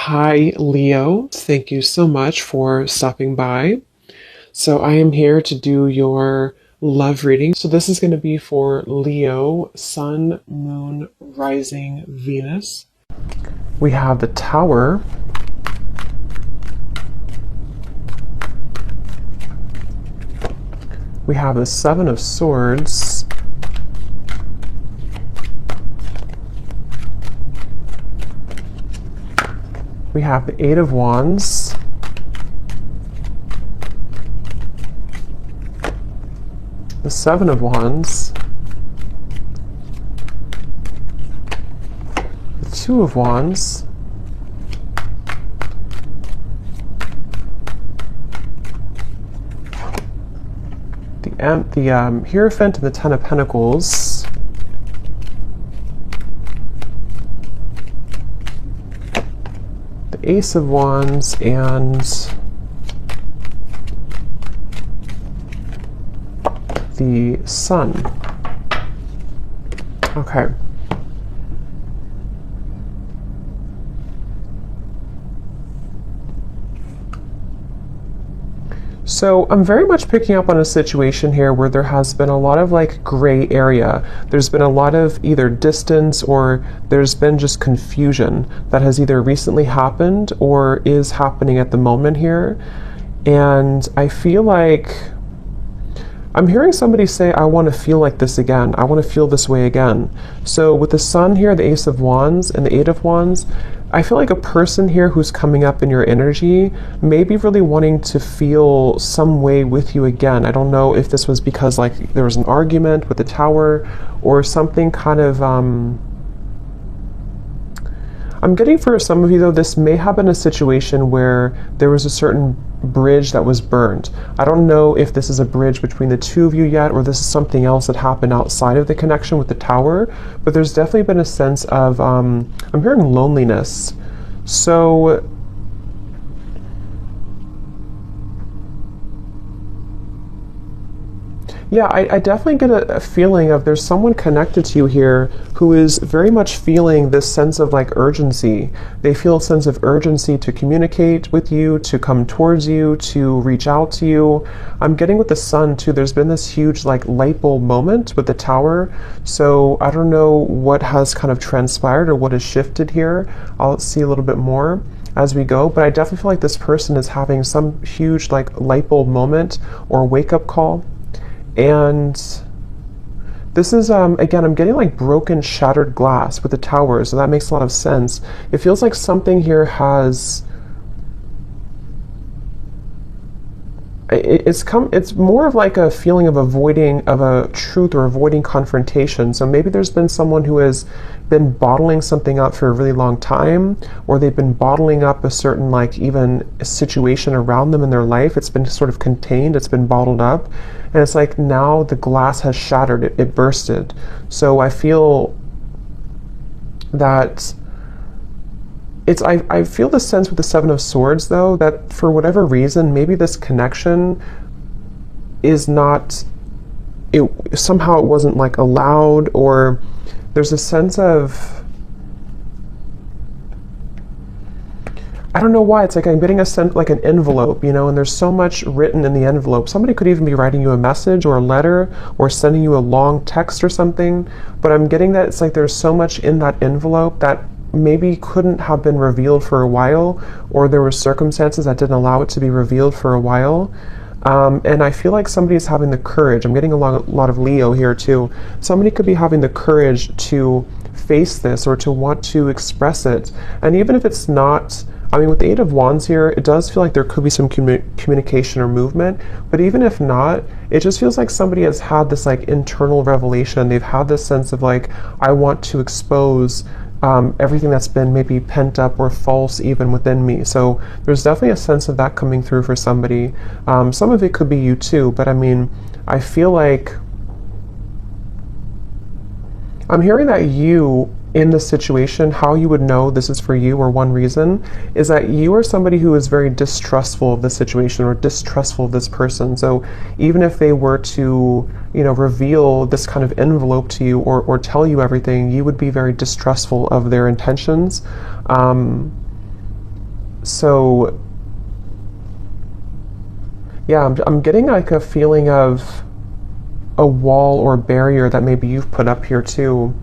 Hi, Leo. Thank you so much for stopping by. So, I am here to do your love reading. So, this is going to be for Leo, Sun, Moon, Rising, Venus. We have the Tower. We have the Seven of Swords. We have the Eight of Wands. The Seven of Wands. The Two of Wands. The Hierophant and the Ten of Pentacles. The Ace of Wands and the Sun. Okay. So I'm very much picking up on a situation here where there has been a lot of gray area. There's been a lot of either distance or there's been just confusion that has either recently happened or is happening at the moment here. And I feel like I'm hearing somebody say, I want to feel like this again. I want to feel this way again. So with the Sun here, the Ace of Wands, and the Eight of Wands, I feel like a person here who's coming up in your energy may be really wanting to feel some way with you again. I don't know if this was because there was an argument with the Tower or something kind of I'm getting for some of you, though, this may have been a situation where there was a certain bridge that was burned. I don't know if this is a bridge between the two of you yet, or this is something else that happened outside of the connection with the Tower, but there's definitely been a sense of, I'm hearing loneliness. So, yeah, I definitely get a feeling of there's someone connected to you here who is very much feeling this sense of urgency. They feel a sense of urgency to communicate with you, to come towards you, to reach out to you. I'm getting with the Sun too, there's been this huge light bulb moment with the Tower. So I don't know what has kind of transpired or what has shifted here. I'll see a little bit more as we go, but I definitely feel like this person is having some huge light bulb moment or wake up call. And this is, again, I'm getting broken, shattered glass with the Tower, so that makes a lot of sense. It feels like something here has, it's more of a feeling of avoiding of a truth or avoiding confrontation. So maybe there's been someone who has been bottling something up for a really long time, or they've been bottling up a certain even a situation around them in their life. It's been sort of contained, it's been bottled up, and it's now the glass has shattered, it bursted. So I feel that I feel the sense with the Seven of Swords, though, that for whatever reason, maybe this connection is not, somehow it wasn't allowed, or there's a sense of, I don't know why, it's I'm getting a sense an envelope, and there's so much written in the envelope. Somebody could even be writing you a message or a letter or sending you a long text or something, but I'm getting that it's there's so much in that envelope that maybe couldn't have been revealed for a while, or there were circumstances that didn't allow it to be revealed for a while. And I feel like somebody is having the courage. I'm getting a lot of Leo here too. Somebody could be having the courage to face this or to want to express it. And even if it's not, with the Eight of Wands here, it does feel like there could be some communication or movement. But even if not, it just feels like somebody has had this internal revelation. They've had this sense of I want to expose everything that's been maybe pent up or false even within me. So there's definitely a sense of that coming through for somebody. Some of it could be you too, but I feel like I'm hearing that you in this situation, how you would know this is for you, or one reason, is that you are somebody who is very distrustful of the situation or distrustful of this person. So even if they were to, reveal this kind of envelope to you or tell you everything, you would be very distrustful of their intentions. So yeah, I'm getting like a feeling of a wall or barrier that maybe you've put up here too.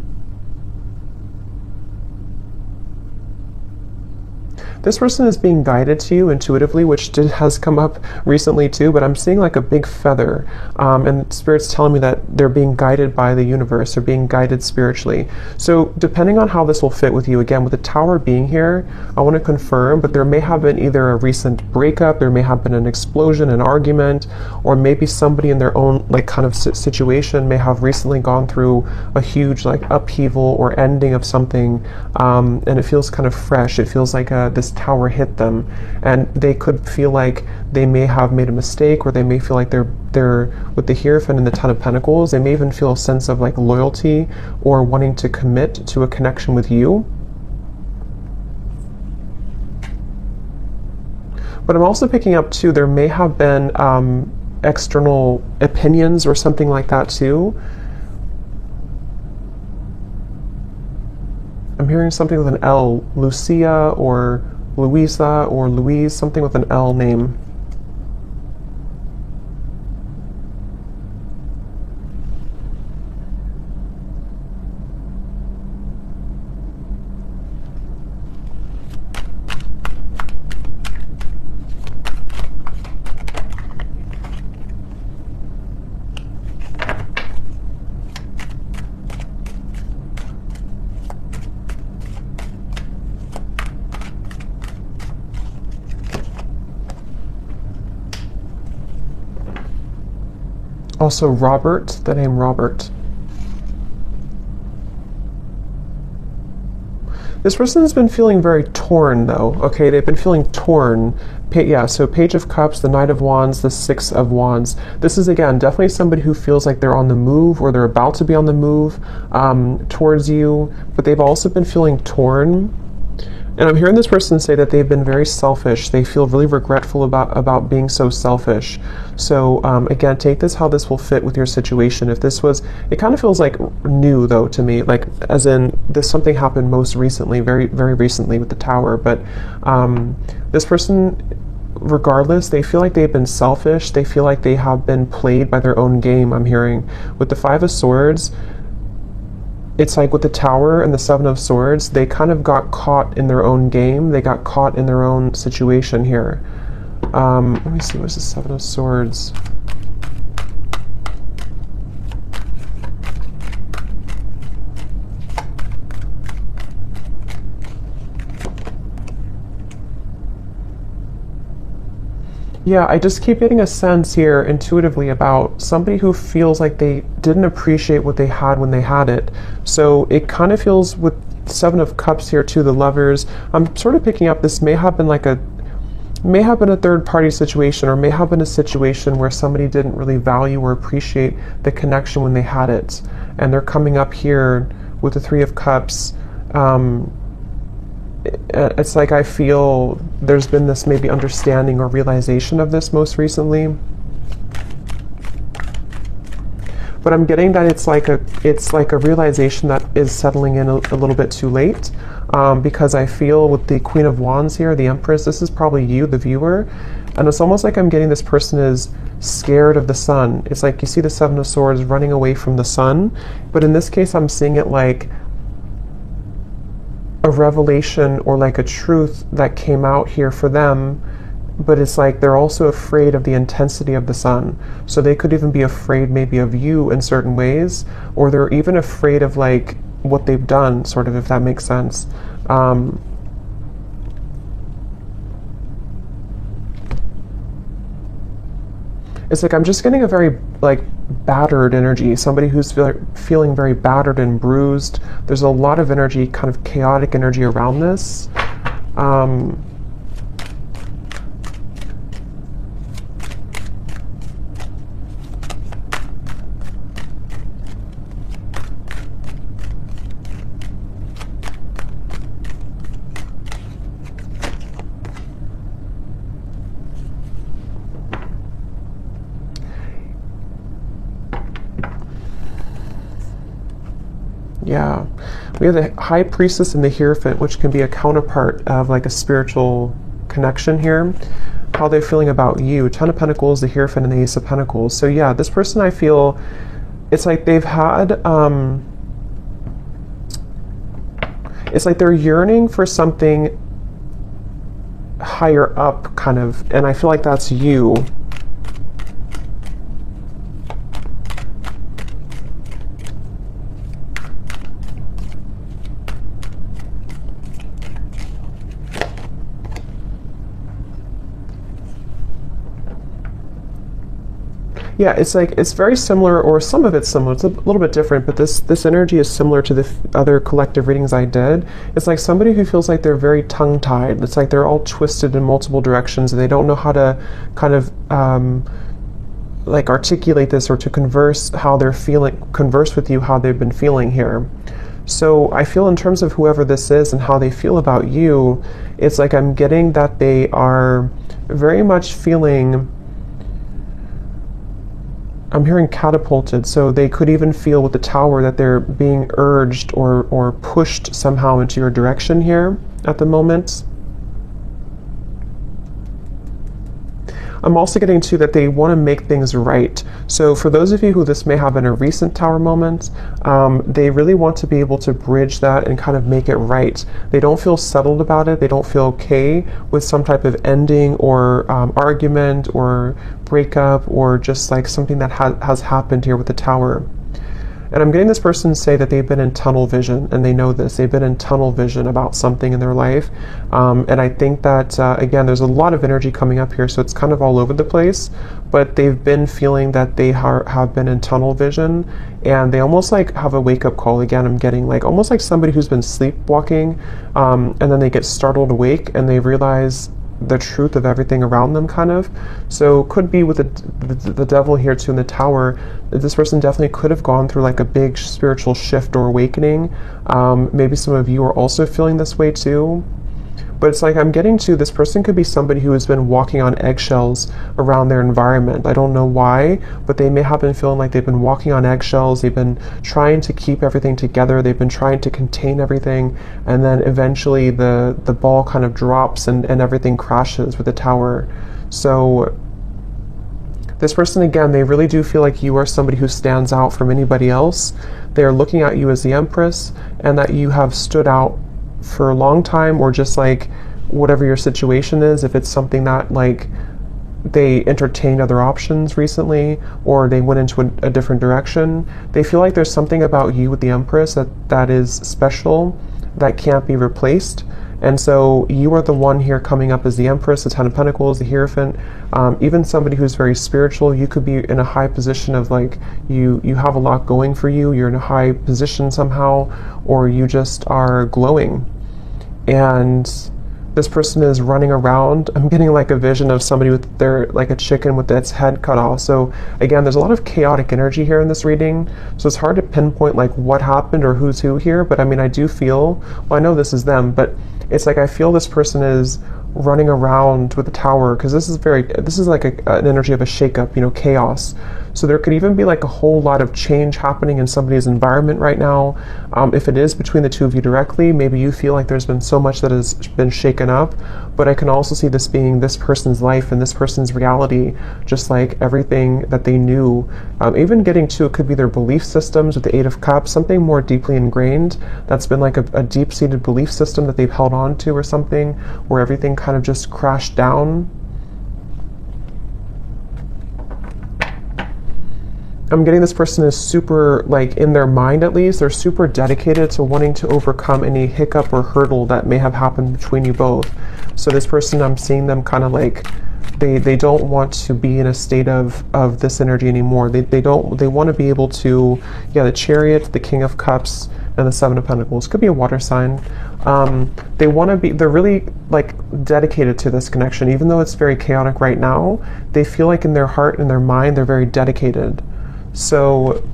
This person is being guided to you intuitively, which has come up recently too, but I'm seeing like a big feather. And Spirit's telling me that they're being guided by the universe, they're being guided spiritually. So depending on how this will fit with you, again, with the Tower being here, I want to confirm, but there may have been either a recent breakup, there may have been an explosion, an argument, or maybe somebody in their own like kind of situation may have recently gone through a huge like upheaval or ending of something, and it feels kind of fresh. It feels like this tower hit them, and they could feel like they may have made a mistake, or they may feel like they're with the Hierophant and the Ten of Pentacles, they may even feel a sense of like loyalty or wanting to commit to a connection with you. But I'm also picking up too, there may have been external opinions or something like that too. I'm hearing something with an L, Lucia or Louisa or Louise, something with an L name. Also Robert, the name Robert. This person has been feeling very torn though, okay? They've been feeling torn. Yeah, so Page of Cups, the Knight of Wands, the Six of Wands. This is, again, definitely somebody who feels like they're on the move or they're about to be on the move towards you, but they've also been feeling torn. And I'm hearing this person say that they've been very selfish. They feel really regretful about being so selfish. So again, take this how this will fit with your situation. If this was, it kind of feels like new though to me, like as in this something happened most recently, very, very recently with the Tower. But this person, regardless, they feel like they've been selfish. They feel like they have been played by their own game, I'm hearing. With the Five of Swords, it's like with the Tower and the Seven of Swords, they kind of got caught in their own game. They got caught in their own situation here. Let me see, what's the Seven of Swords? Yeah, I just keep getting a sense here intuitively about somebody who feels like they didn't appreciate what they had when they had it. So it kind of feels with Seven of Cups here too, the Lovers. I'm sort of picking up this may have been a third party situation, or may have been a situation where somebody didn't really value or appreciate the connection when they had it. And they're coming up here with the Three of Cups. It's like I feel there's been this maybe understanding or realization of this most recently. But I'm getting that it's like a realization that is settling in a little bit too late, because I feel with the Queen of Wands here, the Empress, this is probably you, the viewer, and it's almost like I'm getting this person is scared of the sun. It's like you see the Seven of Swords running away from the sun, but in this case I'm seeing it like a revelation or like a truth that came out here for them, but it's like they're also afraid of the intensity of the sun. So they could even be afraid maybe of you in certain ways, or they're even afraid of like what they've done, sort of, if that makes sense. It's like I'm just getting a very like battered energy, somebody who's feeling very battered and bruised. There's a lot of energy, kind of chaotic energy around this. Yeah, we have the High Priestess and the Hierophant, which can be a counterpart of like a spiritual connection here, how they're feeling about you. Ten of Pentacles, the Hierophant, and the Ace of Pentacles. So yeah, this person, I feel, it's like they've had, it's like they're yearning for something higher up, kind of, and I feel like that's you. Yeah, it's like, it's very similar, or some of it's similar. It's a little bit different, but this energy is similar to the other collective readings I did. It's like somebody who feels like they're very tongue-tied. It's like they're all twisted in multiple directions, and they don't know how to kind of like articulate this, or to converse how they're feeling, converse with you how they've been feeling here. So I feel, in terms of whoever this is and how they feel about you, it's like I'm getting that they are very much feeling, I'm hearing catapulted, so they could even feel with the Tower that they're being urged or pushed somehow into your direction here at the moment. I'm also getting too that they want to make things right. So for those of you who this may have been a recent Tower moment, they really want to be able to bridge that and kind of make it right. They don't feel settled about it. They don't feel okay with some type of ending or argument or breakup, or just like something that has happened here with the Tower. And I'm getting this person say that they've been in tunnel vision, and they know this. They've been in tunnel vision about something in their life. And I think that, again, there's a lot of energy coming up here, so it's kind of all over the place. But they've been feeling that they have been in tunnel vision, and they almost like have a wake-up call. Again, I'm getting like almost like somebody who's been sleepwalking, and then they get startled awake, and they realize the truth of everything around them, kind of. So could be with the devil here too in the Tower. This person definitely could have gone through like a big spiritual shift or awakening. Maybe some of you are also feeling this way too. But it's like I'm getting to, this person could be somebody who has been walking on eggshells around their environment. I don't know why, but they may have been feeling like they've been walking on eggshells. They've been trying to keep everything together. They've been trying to contain everything. And then eventually the ball kind of drops and everything crashes with the Tower. So this person, again, they really do feel like you are somebody who stands out from anybody else. They're looking at you as the Empress, and that you have stood out for a long time, or just like whatever your situation is, if it's something that like they entertained other options recently, or they went into a different direction, they feel like there's something about you with the Empress that is special, that can't be replaced. And so you are the one here coming up as the Empress, the Ten of Pentacles, the Hierophant, even somebody who's very spiritual. You could be in a high position of like, you have a lot going for you, you're in a high position somehow, or you just are glowing. And this person is running around. I'm getting like a vision of somebody with their, like a chicken with its head cut off. So again, there's a lot of chaotic energy here in this reading. So it's hard to pinpoint like what happened or who's who here. But I mean, I do feel, well, I know this is them, but it's like I feel this person is running around with the Tower, because this is like an energy of a shakeup, you know, chaos. So there could even be like a whole lot of change happening in somebody's environment right now. If it is between the two of you directly, maybe you feel like there's been so much that has been shaken up. But I can also see this being this person's life and this person's reality, just like everything that they knew. Even getting to, it could be their belief systems with the Eight of Cups, something more deeply ingrained that's been like a deep-seated belief system that they've held on to, or something where everything kind of just crashed down. I'm getting this person is super, like in their mind at least, they're super dedicated to wanting to overcome any hiccup or hurdle that may have happened between you both. So this person, I'm seeing them kind of like, they don't want to be in a state of this energy anymore. They want to be able to, yeah, the Chariot, the King of Cups, and the Seven of Pentacles. Could be a water sign. They want to be, they're really like dedicated to this connection. Even though it's very chaotic right now, they feel like in their heart and their mind, they're very dedicated. So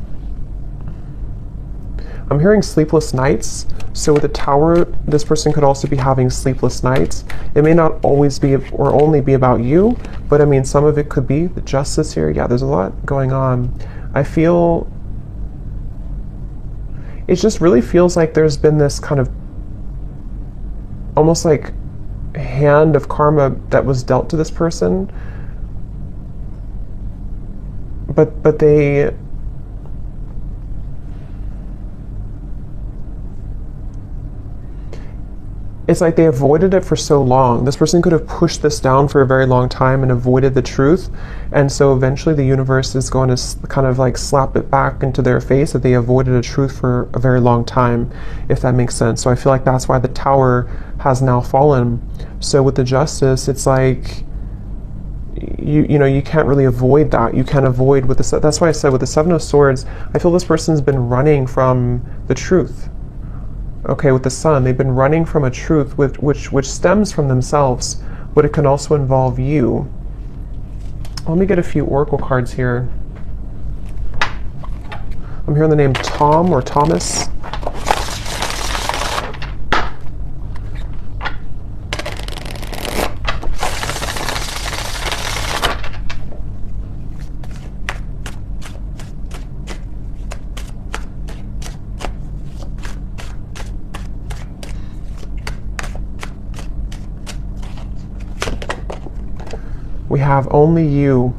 I'm hearing sleepless nights. So with the Tower, this person could also be having sleepless nights. It may not always be or only be about you, but I mean, some of it could be the Justice here. Yeah, there's a lot going on. I feel, it just really feels like there's been this kind of almost like hand of karma that was dealt to this person, but they, it's like they avoided it for so long. This person could have pushed this down for a very long time and avoided the truth. And so eventually the universe is going to kind of like slap it back into their face that they avoided a truth for a very long time, if that makes sense. So I feel like that's why the Tower has now fallen. So with the Justice, it's like, you know, you can't really avoid that. You can't avoid with the, that's why I said with the Seven of Swords, I feel this person's been running from the truth. Okay, with the Sun, they've been running from a truth which stems from themselves, but it can also involve you. Let me get a few oracle cards here. I'm hearing the name Tom or Thomas. We have only you.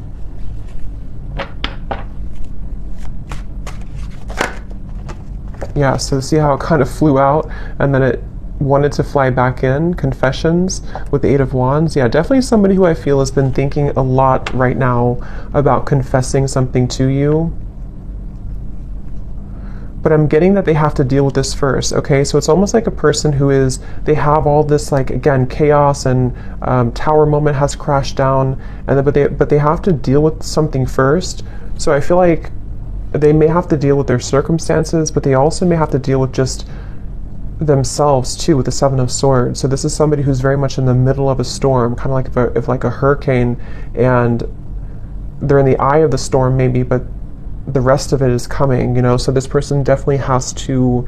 Yeah, so see how it kind of flew out and then it wanted to fly back in. Confessions with the Eight of Wands. Yeah, definitely somebody who I feel has been thinking a lot right now about confessing something to you. But I'm getting that they have to deal with this first, okay? So it's almost like a person who is, they have all this, like, again, chaos and Tower moment has crashed down, and but they have to deal with something first. So I feel like they may have to deal with their circumstances, but they also may have to deal with just themselves too, with the Seven of Swords. So this is somebody who's very much in the middle of a storm, kind of like if like a hurricane, and they're in the eye of the storm maybe, but the rest of it is coming, you know. So this person definitely has to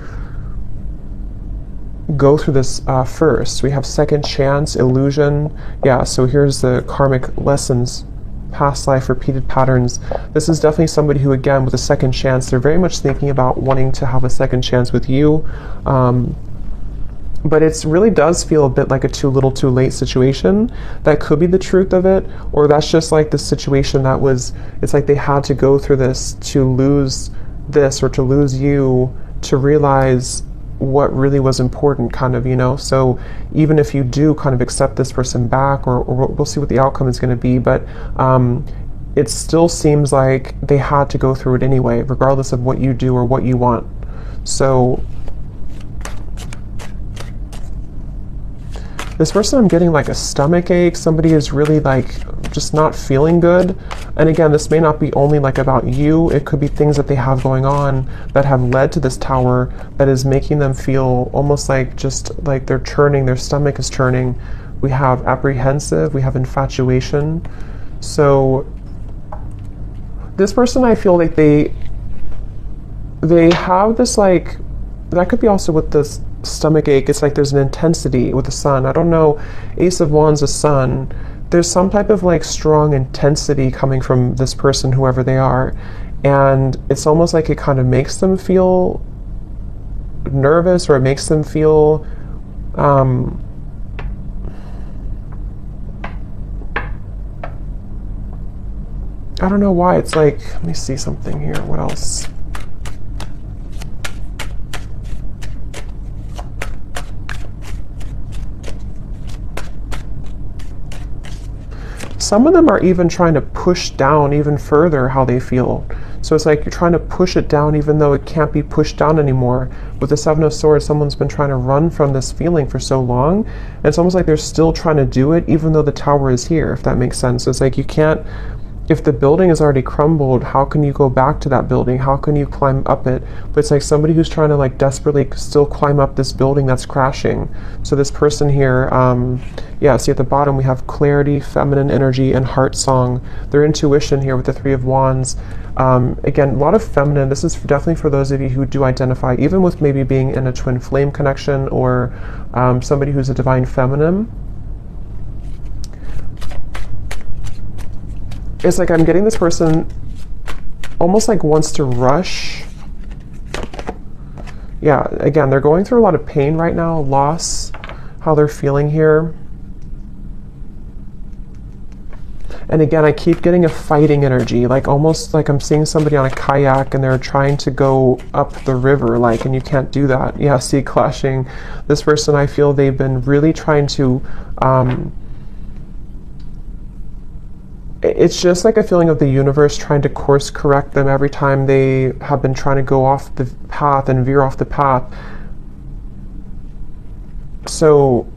go through this first. We have second chance, illusion. Yeah, so here's the karmic lessons, past life, repeated patterns. This is definitely somebody who, again, with a second chance, they're very much thinking about wanting to have a second chance with you. But it really does feel a bit like a too little too late situation. That could be the truth of it, or that's just like the situation that was, it's like they had to go through this to lose this or to lose you to realize what really was important, kind of, you know. So even if you do kind of accept this person back, or we'll see what the outcome is going to be, but it still seems like they had to go through it anyway, regardless of what you do or what you want. So this person, I'm getting like a stomach ache. Somebody is really like just not feeling good. And again, this may not be only like about you. It could be things that they have going on that have led to this Tower that is making them feel almost like just like they're churning, their stomach is churning. We have apprehensive, we have infatuation. So this person, I feel like they have this, like, that could be also with this stomach ache. It's like there's an intensity with the Sun. I don't know, Ace of Wands, the Sun, there's some type of like strong intensity coming from this person, whoever they are, and it's almost like it kind of makes them feel nervous, or it makes them feel I don't know why. It's like, let me see something here. What else? Some of them are even trying to push down even further how they feel. So it's like you're trying to push it down even though it can't be pushed down anymore. With the Seven of Swords, someone's been trying to run from this feeling for so long, and it's almost like they're still trying to do it even though the Tower is here, if that makes sense. So it's like you can't, if the building is already crumbled, how can you go back to that building? How can you climb up it? But it's like somebody who's trying to like desperately still climb up this building that's crashing. So this person here, yeah, see at the bottom we have clarity, feminine energy, and heart song. Their intuition here with the Three of Wands. Again, a lot of feminine. This is definitely for those of you who do identify, even with maybe being in a twin flame connection, or somebody who's a divine feminine. It's like I'm getting this person almost like wants to rush. Yeah, again, they're going through a lot of pain right now, loss, how they're feeling here. And again, I keep getting a fighting energy, like almost like I'm seeing somebody on a kayak and they're trying to go up the river, like, and you can't do that. Yeah, see, clashing. This person, I feel they've been really trying to, it's just like a feeling of the universe trying to course correct them every time they have been trying to go off the path and veer off the path. So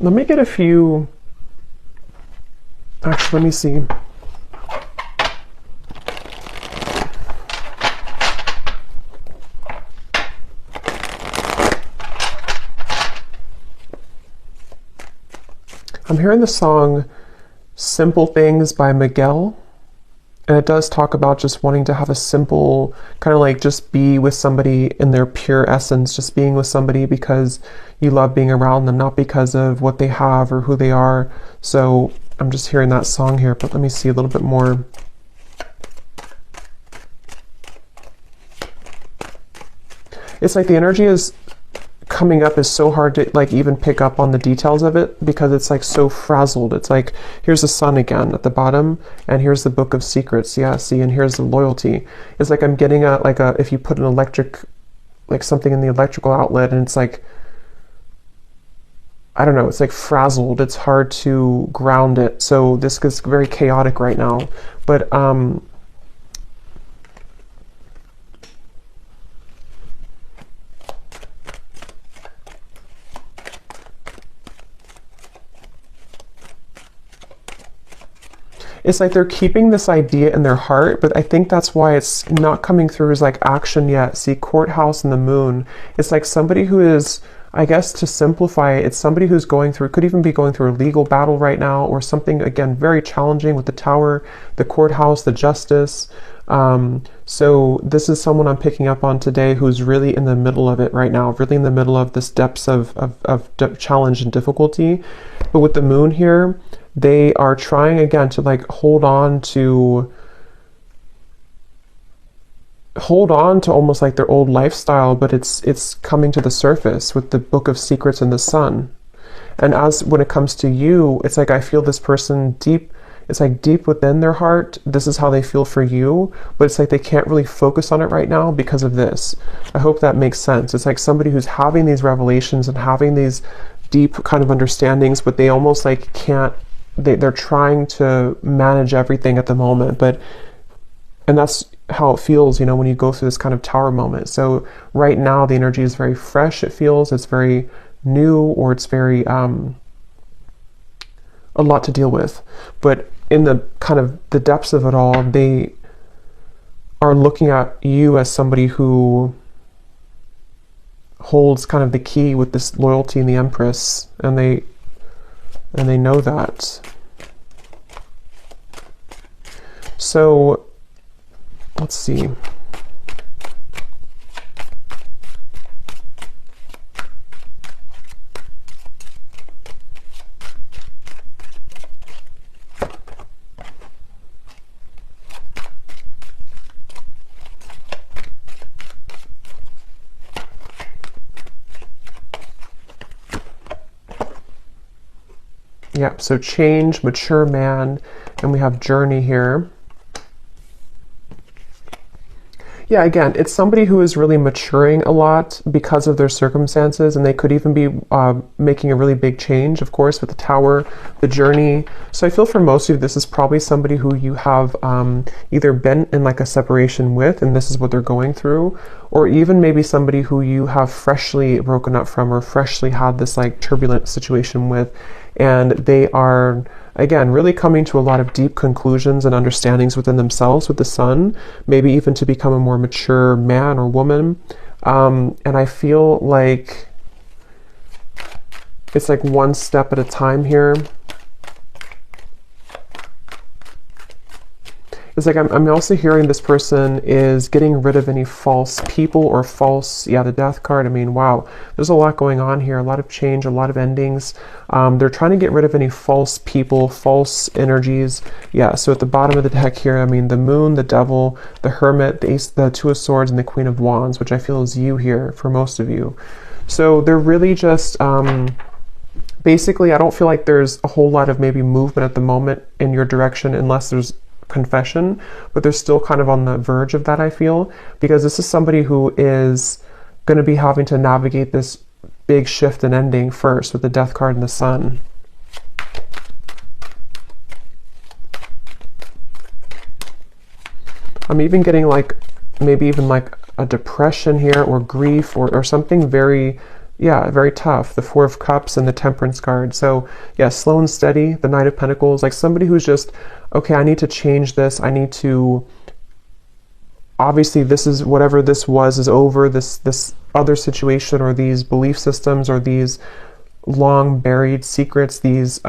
let me get a few. Actually, let me see. I'm hearing the song Simple Things by Miguel. And it does talk about just wanting to have a simple, kind of like just be with somebody in their pure essence, just being with somebody because you love being around them, not because of what they have or who they are. So I'm just hearing that song here, but let me see a little bit more. It's like the energy is coming up is so hard to like even pick up on the details of it because it's like so frazzled. It's like, here's the sun again at the bottom and here's the book of secrets. Yeah, see, and here's the loyalty. It's like I'm getting if you put an electric, like something in the electrical outlet and it's like, I don't know, it's like frazzled. It's hard to ground it. So this is very chaotic right now. But it's like they're keeping this idea in their heart, but I think that's why it's not coming through as like action yet. See, courthouse and the moon. It's like somebody who is, I guess to simplify it, it's somebody who's going through, could even be going through a legal battle right now or something, again, very challenging with the tower, the courthouse, the justice. So this is someone I'm picking up on today who's really in the middle of it right now, really in the middle of this depths of challenge and difficulty. But with the moon here, they are trying again to like hold on to almost like their old lifestyle, but it's coming to the surface with the book of secrets and the sun. And as when it comes to you, it's like I feel this person deep, it's like deep within their heart, this is how they feel for you, but it's like they can't really focus on it right now because of this. I hope that makes sense. It's like somebody who's having these revelations and having these deep kind of understandings, but they almost like can't, they're trying to manage everything at the moment, and that's how it feels, you know, when you go through this kind of tower moment. So right now the energy is very fresh. It feels it's very new, or it's very a lot to deal with. But in the kind of the depths of it all, they are looking at you as somebody who holds kind of the key with this loyalty in the Empress, and they know that. So let's see. Yeah, so change, mature man, and we have journey here. Yeah, again, it's somebody who is really maturing a lot because of their circumstances, and they could even be making a really big change, of course, with the tower, the journey. So I feel for most of you, this is probably somebody who you have either been in like a separation with, and this is what they're going through, or even maybe somebody who you have freshly broken up from or freshly had this like turbulent situation with, and they are, again, really coming to a lot of deep conclusions and understandings within themselves with the sun, maybe even to become a more mature man or woman. And I feel like it's like one step at a time here. It's like I'm also hearing this person is getting rid of any false people or false, yeah, the death card. I mean, wow, there's a lot going on here, a lot of change, a lot of endings. They're trying to get rid of any false people, false energies. Yeah, so at the bottom of the deck here, I mean, the moon, the devil, the hermit, the ace, the two of swords, and the queen of wands, which I feel is you here for most of you. So they're really just, basically, I don't feel like there's a whole lot of maybe movement at the moment in your direction unless there's confession, but they're still kind of on the verge of that, I feel, because this is somebody who is going to be having to navigate this big shift and ending first with the death card and the sun. I'm even getting like maybe even like a depression here or grief or something very, yeah, very tough. The Four of Cups and the Temperance card. So yeah, slow and steady, the Knight of Pentacles, like somebody who's just, okay, I need to change this. I need to, obviously this is, whatever this was is over, this other situation or these belief systems or these long buried secrets, these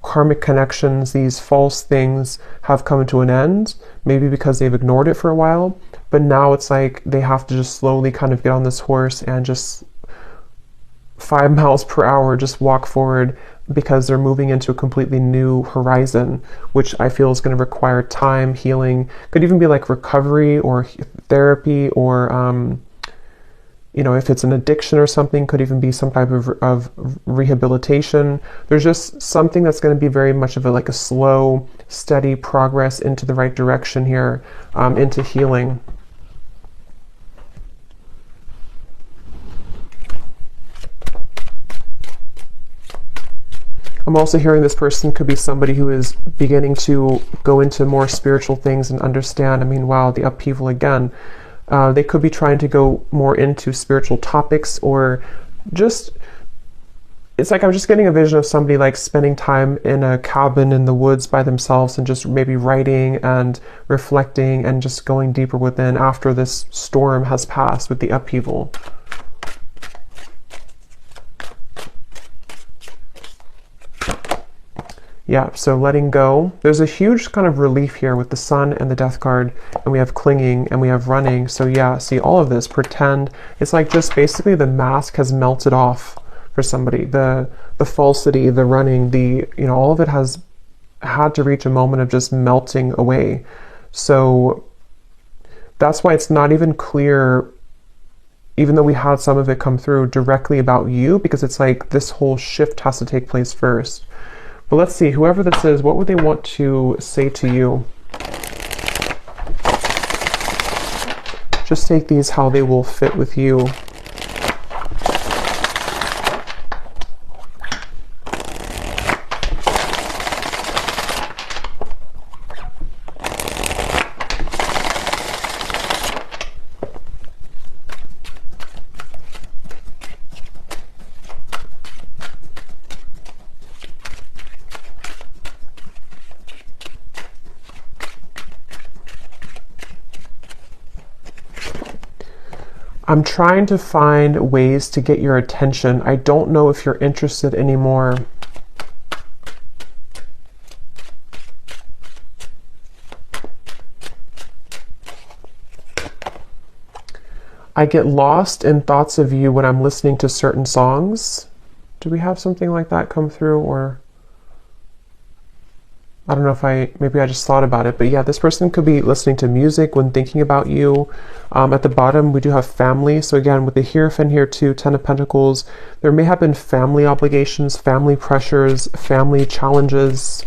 karmic connections, these false things have come to an end, maybe because they've ignored it for a while, but now it's like they have to just slowly kind of get on this horse and just 5 miles per hour just walk forward, because they're moving into a completely new horizon, which I feel is going to require time, healing, could even be like recovery or therapy, or you know, if it's an addiction or something, could even be some type of rehabilitation. There's just something that's going to be very much of like a slow, steady progress into the right direction here, into healing. I'm also hearing this person could be somebody who is beginning to go into more spiritual things and understand. I mean, wow, the upheaval again. They could be trying to go more into spiritual topics, or just, it's like I'm just getting a vision of somebody like spending time in a cabin in the woods by themselves and just maybe writing and reflecting and just going deeper within after this storm has passed with the upheaval. Yeah, so letting go. There's a huge kind of relief here with the sun and the death card, and we have clinging and we have running. So yeah, see all of this, pretend. It's like just basically the mask has melted off for somebody. The falsity, the running, the, you know, all of it has had to reach a moment of just melting away. So that's why it's not even clear, even though we had some of it come through directly about you, because it's like this whole shift has to take place first. But let's see, whoever this is, what would they want to say to you? Just take these how they will fit with you. I'm trying to find ways to get your attention. I don't know if you're interested anymore. I get lost in thoughts of you when I'm listening to certain songs. Do we have something like that come through? Or I don't know if maybe I just thought about it, but yeah, this person could be listening to music when thinking about you. At the bottom, we do have family. So again, with the Hierophant here too, Ten of Pentacles, there may have been family obligations, family pressures, family challenges.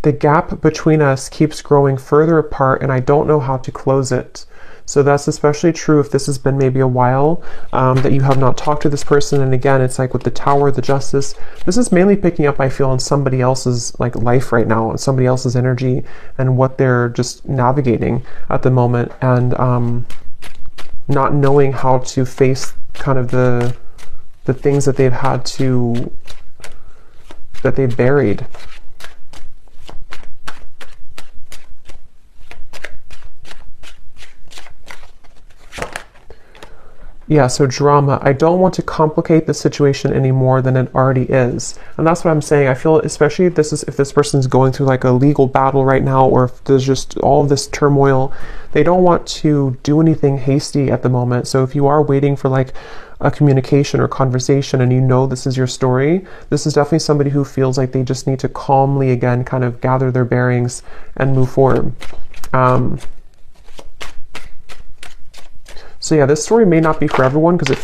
The gap between us keeps growing further apart, and I don't know how to close it. So that's especially true if this has been maybe a while that you have not talked to this person. And again, it's like with the Tower, the Justice, this is mainly picking up, I feel, on somebody else's like life right now, and somebody else's energy and what they're just navigating at the moment, and not knowing how to face kind of the things that they've had to, that they've buried. Yeah, so drama. I don't want to complicate the situation any more than it already is. And that's what I'm saying. I feel, especially if this person's going through like a legal battle right now, or if there's just all of this turmoil, they don't want to do anything hasty at the moment. So if you are waiting for like a communication or conversation and you know this is your story, this is definitely somebody who feels like they just need to calmly again kind of gather their bearings and move forward. So yeah, this story may not be for everyone because it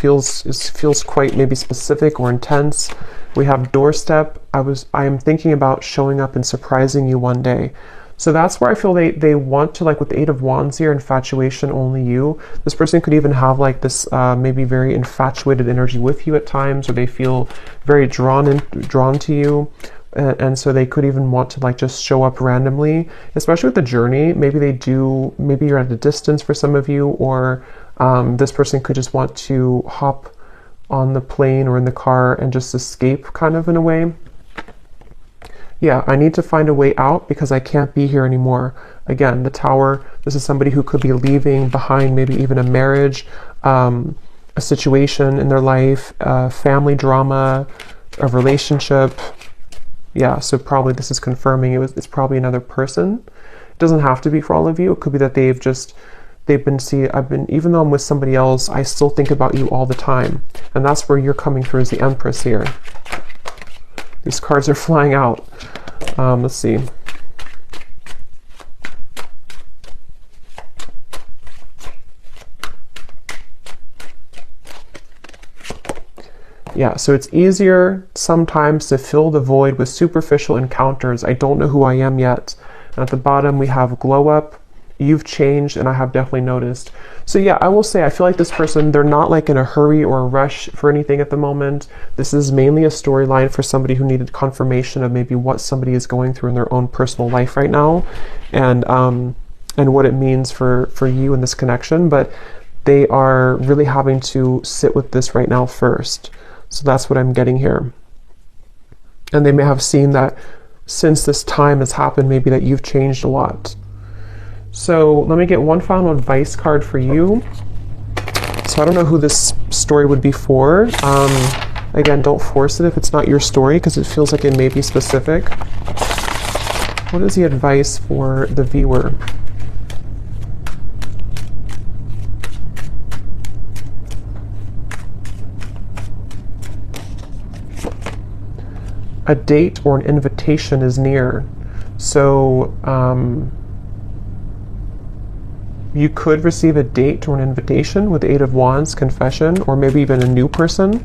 feels quite maybe specific or intense. We have doorstep. I am thinking about showing up and surprising you one day. So that's where I feel they want to, like with the Eight of Wands here, infatuation, only you. This person could even have like this maybe very infatuated energy with you at times, or they feel very drawn to you. And so they could even want to like just show up randomly, especially with the journey. Maybe you're at a distance for some of you, or this person could just want to hop on the plane or in the car and just escape kind of in a way. Yeah, I need to find a way out because I can't be here anymore. Again, the Tower, this is somebody who could be leaving behind maybe even a marriage, a situation in their life, family drama, a relationship. Yeah, so probably this is confirming it's probably another person. It doesn't have to be for all of you. It could be that even though I'm with somebody else, I still think about you all the time. And that's where you're coming through as the Empress here. These cards are flying out. Let's see. Yeah, so it's easier sometimes to fill the void with superficial encounters. I don't know who I am yet. And at the bottom we have glow up. You've changed, and I have definitely noticed. So yeah, I will say I feel like this person, they're not like in a hurry or a rush for anything at the moment. This is mainly a storyline for somebody who needed confirmation of maybe what somebody is going through in their own personal life right now, and what it means for you in this connection. But they are really having to sit with this right now first. So that's what I'm getting here. And they may have seen that since this time has happened, maybe that you've changed a lot. So let me get one final advice card for you. So I don't know who this story would be for. Again, don't force it if it's not your story because it feels like it may be specific. What is the advice for the viewer? A date or an invitation is near. So you could receive a date or an invitation with the Eight of Wands, confession, or maybe even a new person.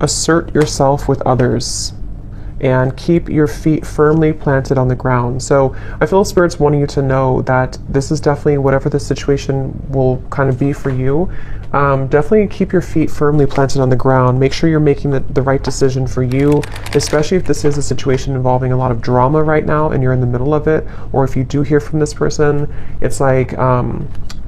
Assert yourself with others and keep your feet firmly planted on the ground. So I feel Spirit's wanting you to know that this is definitely, whatever the situation will kind of be for you, definitely keep your feet firmly planted on the ground. Make sure you're making the right decision for you, especially if this is a situation involving a lot of drama right now and you're in the middle of it, or if you do hear from this person, it's like,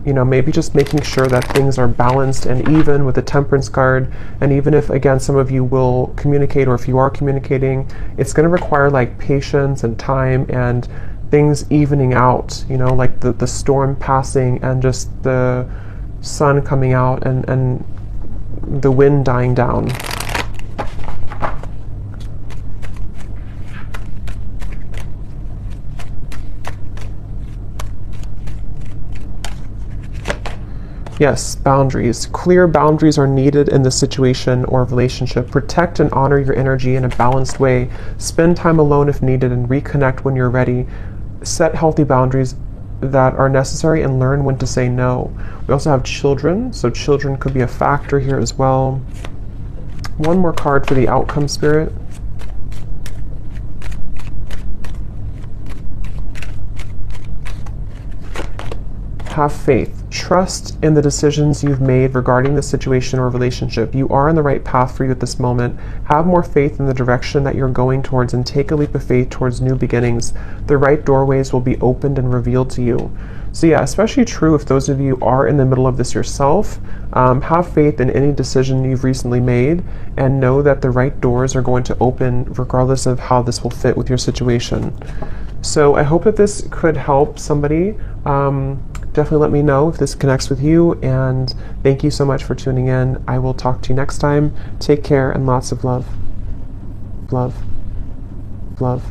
maybe just making sure that things are balanced and even with the Temperance card. And even if, again, some of you will communicate, or if you are communicating, it's going to require like patience and time and things evening out, like the storm passing and just the sun coming out and the wind dying down. Yes, boundaries. Clear boundaries are needed in this situation or relationship. Protect and honor your energy in a balanced way. Spend time alone if needed and reconnect when you're ready. Set healthy boundaries that are necessary and learn when to say no. We also have children, so children could be a factor here as well. One more card for the outcome, Spirit. Have faith. Trust in the decisions you've made regarding the situation or relationship. You are on the right path for you at this moment. Have more faith in the direction that you're going towards and take a leap of faith towards new beginnings. The right doorways will be opened and revealed to you. So yeah, especially true if those of you are in the middle of this yourself. Have faith in any decision you've recently made and know that the right doors are going to open regardless of how this will fit with your situation. So I hope that this could help somebody. Definitely let me know if this connects with you, and thank you so much for tuning in. I will talk to you next time. Take care and lots of love. Love. Love.